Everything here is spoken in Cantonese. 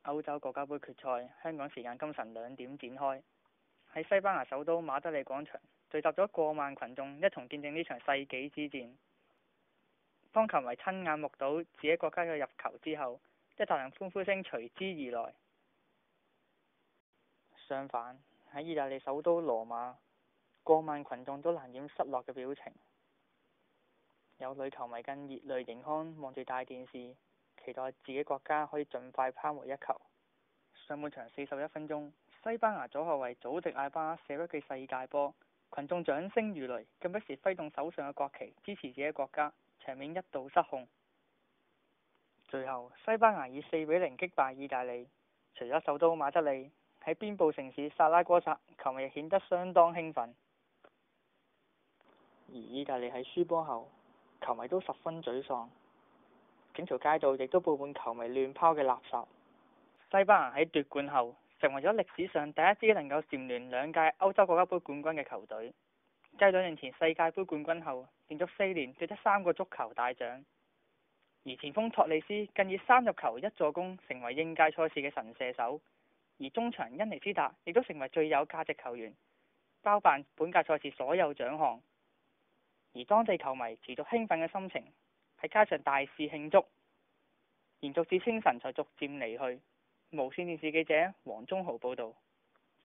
歐洲國家盃決賽，香港時間今晨2點展開，喺西班牙首都馬德里廣場聚集咗過萬群眾，一同見證呢場世紀之戰。當球迷親眼目睹自己國家嘅入球之後，一大輪歡呼聲隨之而來。相反，喺意大利首都羅馬，過萬群眾都難掩失落嘅表情。有女球迷更熱淚盈眶，望住大電視，期待自己國家可以盡快拋回一球。上半場41分鐘，西班牙左後衛祖迪艾巴射咗記世界波，群眾掌聲如雷，更不時揮動手上嘅國旗支持自己國家，場面一度失控。最後，西班牙以4-0擊敗意大利。除咗首都馬德里，喺邊部城市薩拉戈薩，球迷亦顯得相當興奮。而意大利喺輸波後，球迷都十分沮喪，整條街道亦都佈滿球迷亂拋嘅垃圾。西班牙喺奪冠後，成為咗歷史上第一支能夠蟬聯2屆歐洲國家盃冠軍嘅球隊。繼2年前世界盃冠軍後，連續4年奪得3個足球大獎。而前鋒托利斯更以3入球1助攻成為應屆賽事嘅神射手。而中場恩尼斯達亦都成為最有價值球員，包辦本屆賽事所有獎項。而當地球迷持續興奮嘅心情，喺街上大肆慶祝，延續至清晨才逐漸離去。無線電視記者黃忠豪報導。